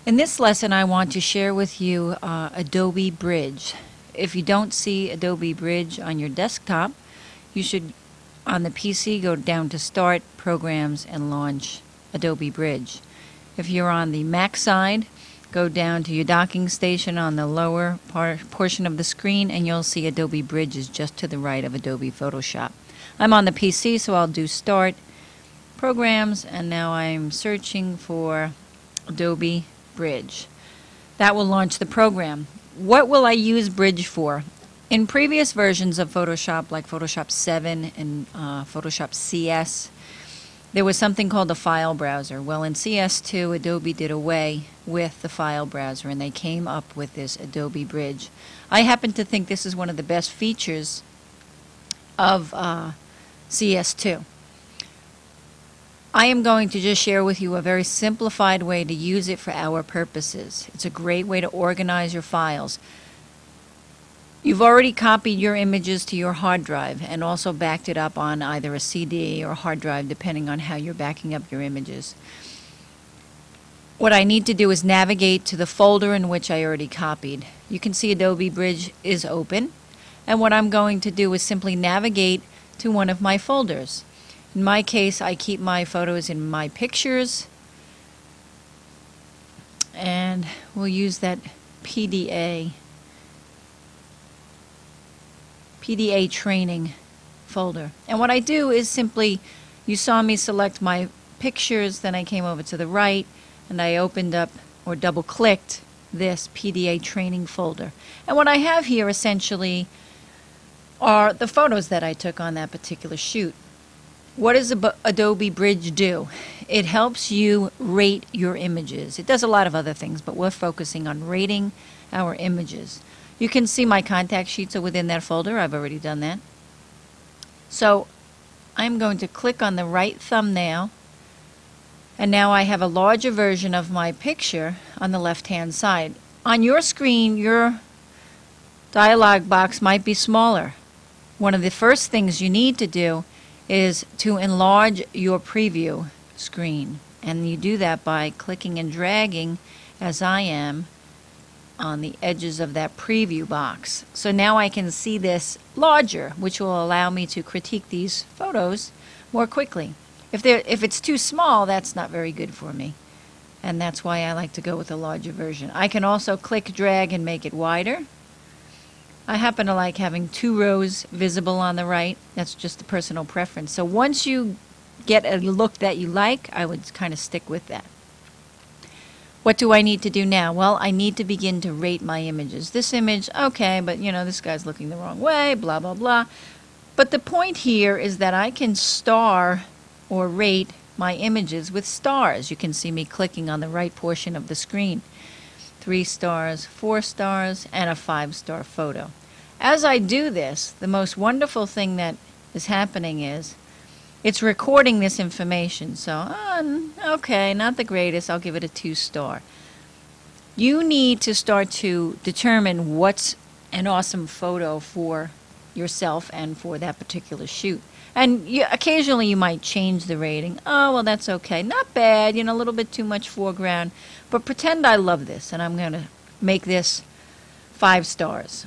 In this lesson, I want to share with you Adobe Bridge. If you don't see Adobe Bridge on your desktop, you should, on the PC, go down to Start, Programs, and launch Adobe Bridge. If you're on the Mac side, go down to your docking station on the lower portion of the screen, and you'll see Adobe Bridge is just to the right of Adobe Photoshop. I'm on the PC, so I'll do Start, Programs, and now I'm searching for Adobe Bridge. That will launch the program. What will I use Bridge for? In previous versions of Photoshop, like Photoshop 7 and Photoshop CS, there was something called the file browser. Well, in CS2, Adobe did away with the file browser, and they came up with this Adobe Bridge. I happen to think this is one of the best features of CS2. I am going to just share with you a very simplified way to use it for our purposes. It's a great way to organize your files. You've already copied your images to your hard drive and also backed it up on either a CD or a hard drive, depending on how you're backing up your images. What I need to do is navigate to the folder in which I already copied. You can see Adobe Bridge is open, and what I'm going to do is simply navigate to one of my folders. In my case, I keep my photos in my pictures, and we'll use that PDA training folder. And what I do is simply, you saw me select my pictures, then I came over to the right and I opened up or double clicked this PDA training folder. And what I have here essentially are the photos that I took on that particular shoot. What does Adobe Bridge do? It helps you rate your images. It does a lot of other things, but we're focusing on rating our images. You can see my contact sheets are within that folder. I've already done that. So I'm going to click on the right thumbnail, and now I have a larger version of my picture on the left-hand side. On your screen, your dialog box might be smaller. One of the first things you need to do is to enlarge your preview screen, and you do that by clicking and dragging, as I am, on the edges of that preview box. So now I can see this larger, which will allow me to critique these photos more quickly. If it's too small, that's not very good for me, and that's why I like to go with a larger version. I can also click, drag, and make it wider. I happen to like having 2 rows visible on the right. That's just a personal preference. So once you get a look that you like, I would kind of stick with that. What do I need to do now? Well, I need to begin to rate my images. This image, okay, but you know, this guy's looking the wrong way, blah, blah, blah. But the point here is that I can star or rate my images with stars. You can see me clicking on the right portion of the screen. 3 stars, 4 stars, and a 5-star photo. As I do this, the most wonderful thing that is happening is it's recording this information. So, okay, not the greatest, I'll give it a 2-star. You need to start to determine what's an awesome photo for yourself and for that particular shoot. And occasionally you might change the rating. Oh, well, that's okay. Not bad, you know, a little bit too much foreground. But pretend I love this, and I'm going to make this 5 stars.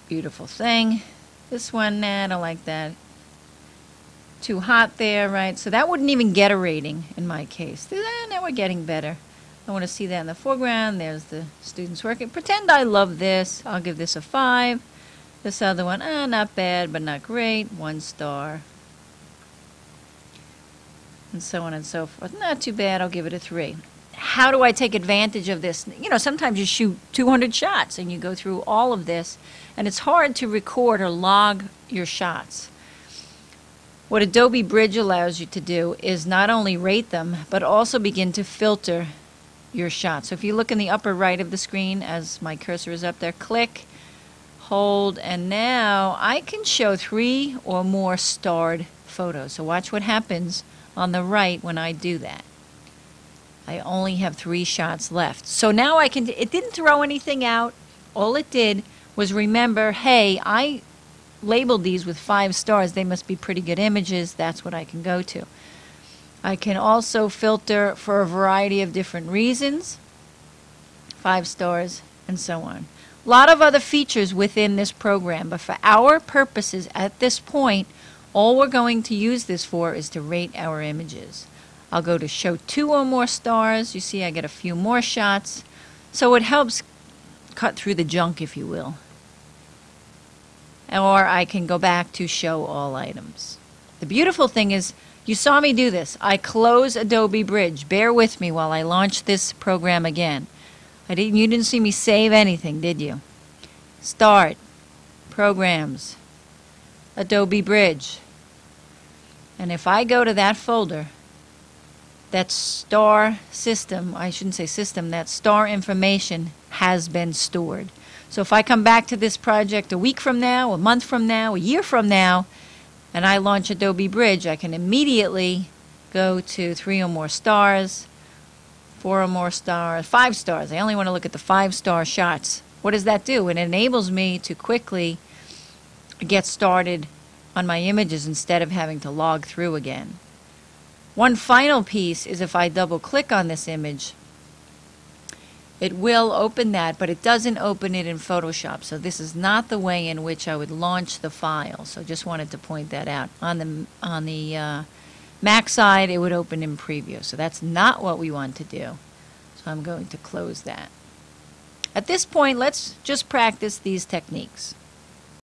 Beautiful thing. This one, nah, I don't like that. Too hot there, right? So that wouldn't even get a rating in my case. Now we're getting better. I want to see that in the foreground. There's the students working. Pretend I love this. I'll give this a 5. This other one, not bad, but not great. 1 star. And so on and so forth. Not too bad. I'll give it a 3. How do I take advantage of this? You know, sometimes you shoot 200 shots and you go through all of this, and it's hard to record or log your shots. What Adobe Bridge allows you to do is not only rate them, but also begin to filter your shots. So if you look in the upper right of the screen, as my cursor is up there, click, hold, and now I can show 3 or more starred photos. So watch what happens on the right when I do that. I only have 3 shots left. So now I can, it didn't throw anything out. All it did was remember, hey, I labeled these with 5 stars. They must be pretty good images. That's what I can go to. I can also filter for a variety of different reasons. 5 stars, and so on. A lot of other features within this program, but for our purposes at this point, all we're going to use this for is to rate our images. I'll go to show 2 or more stars. You see I get a few more shots. So it helps cut through the junk, if you will. Or I can go back to show all items. The beautiful thing is, you saw me do this. I close Adobe Bridge. Bear with me while I launch this program again. You didn't see me save anything, did you? Start, Programs, Adobe Bridge. And if I go to that folder, that star system, I shouldn't say system, that star information has been stored. So if I come back to this project a week from now, a month from now, a year from now, and I launch Adobe Bridge, I can immediately go to 3 or more stars, 4 or more stars, 5 stars. I only want to look at the 5-star shots. What does that do? It enables me to quickly get started on my images instead of having to log through again. One final piece is if I double click on this image, it will open that, but it doesn't open it in Photoshop. So this is not the way in which I would launch the file. So just wanted to point that out. On the Mac side, it would open in Preview. So that's not what we want to do. So I'm going to close that. At this point, let's just practice these techniques.